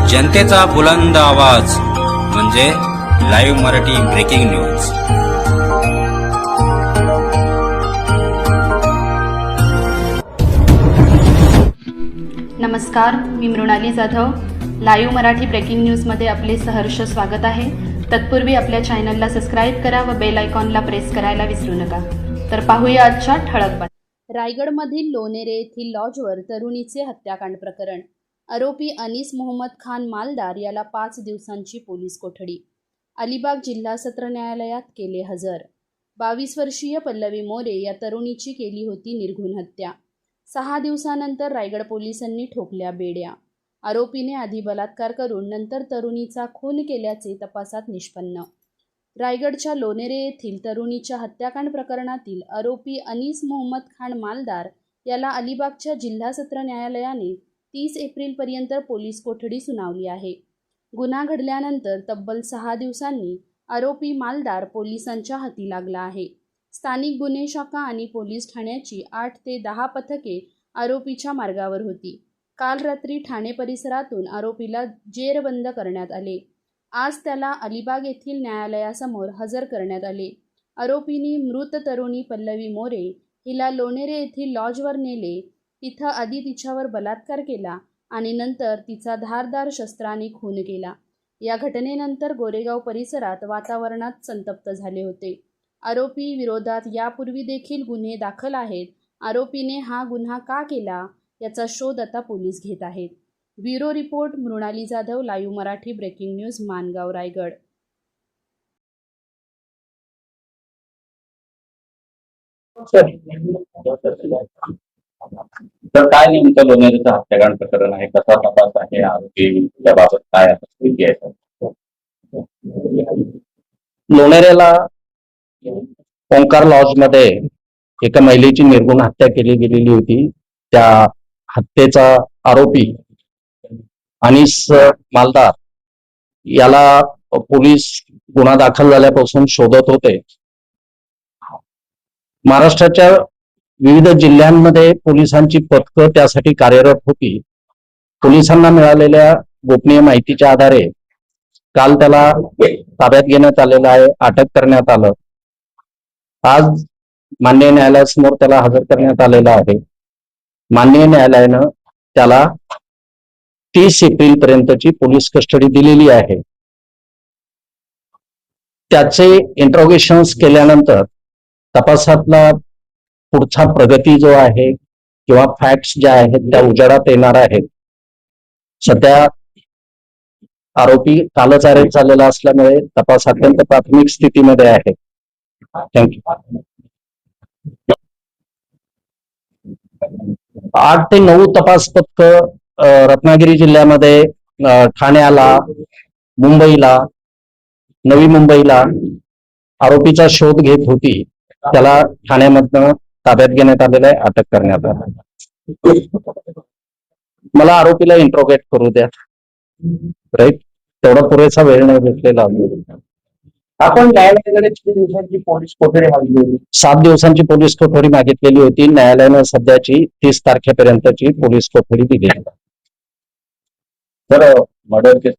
जनतेचा बुलंद आवाज म्हणजे लाईव्ह मराठी ब्रेकिंग न्यूज। नमस्कार, मी मृणाली जाधव। लाईव्ह मराठी ब्रेकिंग न्यूजमध्ये आपले सहर्ष स्वागत आहे। तत्पूर्वी आपल्या चॅनलला सबस्क्राईब करा व बेल आयकॉनला प्रेस करायला विसरू नका। तर पाहूया आजच्या ठळक बातम्या। रायगडमधील लोणेरे येथील लॉजवर तरुणीचे हत्याकांड प्रकरण। आरोपी अनीस मोहम्मद खान मालदार याला 5 दिवसांची पोलीस कोठडी। अलिबाग जिल्हा सत्र न्यायालयात केले हजर। 22 वर्षीय पल्लवी मोरे या तरुणीची केली होती निर्घृण हत्या। 6 दिवसानंतर रायगड पोलिसांनी ठोकल्या बेड्या। आरोपीने आधी बलात्कार करून नंतर तरुणीचा खून केल्याचे तपासात निष्पन्न। रायगडच्या लोणेरे येथील तरुणीच्या हत्याकांड प्रकरणातील आरोपी अनीस मोहम्मद खान मालदार याला अलिबागच्या जिल्हा सत्र न्यायालयाने 30 एप्रिलपर्यंत पोलीस कोठडी सुनावली आहे। गुन्हा घडल्यानंतर तब्बल 6 दिवसांनी आरोपी मालदार पोलिसांच्या हाती लागला आहे। स्थानिक गुन्हे शाखा आणि पोलीस ठाण्याची 8 ते 10 पथके आरोपीच्या मार्गावर होती। काल रात्री ठाणे परिसरातून आरोपीला जेरबंद करण्यात आले। आज त्याला अलिबाग येथील न्यायालयासमोर हजर करण्यात आले। आरोपींनी मृत तरुणी पल्लवी मोरे हिला लोणेरे येथील लॉजवर नेले। तिथं आधी तिच्यावर बलात्कार केला आणि नंतर तिचा धारदार शस्त्राने खून केला। या घटनेनंतर गोरेगाव परिसरात वातावरणात संतप्त झाले होते। आरोपी विरोधात यापूर्वी देखील गुन्हे दाखल आहेत। आरोपीने हा गुन्हा का केला याचा शोध आता पोलीस घेत आहेत। Bureau report, Mrinali Jadhav, live Marathi breaking news, Mangaon, Raigad. तर काय नेमकं लोणेरेचं हत्याकांड प्रकरण आहे, कसा तपास आहे, आरोपीच्या बाबत काय स्थिती आहे? लोणेरेला ओंकार लॉज मध्ये एका महिलेची निर्घृण हत्या केली गेलेली होती। त्या हत्येचा आरोपी अनीस मालदार याला पोलीस गुन्हा दाखल झाल्यापासून शोधत होते। महाराष्ट्राच्या विविध जिल्ह्यांमध्ये पोलिसांची पथकं त्यासाठी कार्यरत होती। पोलिसांना मिळालेल्या गोपनीय माहितीच्या आधारे काल त्याला ताब्यात घेण्यात आलेलं आहे, अटक करण्यात आलं। आज माननीय न्यायालयासमोर त्याला हजर करण्यात आलेलं आहे। माननीय न्यायालयानं त्याला 30 एप्रिल पर्यंतची पोलीस कस्टडी दिलेली आहे। त्याचे इंट्रोगेशन्स केल्यानंतर तपासातला पुढचा प्रगती जो आहे किंवा फॅक्ट्स ज्या आहेत त्या उजेडात येणार आहेत। सध्या आरोपी कालच अरेस्ट झालेला असल्यामुळे तपास अत्यंत प्राथमिक स्थितीमध्ये आहे। थँक्यू। 8 ते 9 तपास पथक रत्नागिरी जिल्ह्यामध्ये ठाण्याला, मुंबईला, नवी मुंबईला आरोपीचा शोध घेत होती। त्याला ठाण्यामधनं ताब्यात घेण्यात आलेलं आहे, अटक करण्यात आलं। मला आरोपीला इंट्रोगेट करू द्या, राईट? तेवढा पुरेसा वेळ नाही भेटलेला। आपण न्यायालयाकडे किती दिवसांची पोलीस कोठडी मागितली होती? 7 दिवसांची पोलीस कोठडी मागितलेली होती। न्यायालयानं सध्याची 30 तारखेपर्यंतची पोलीस कोठडी दिली आहे। तर मर्डर केस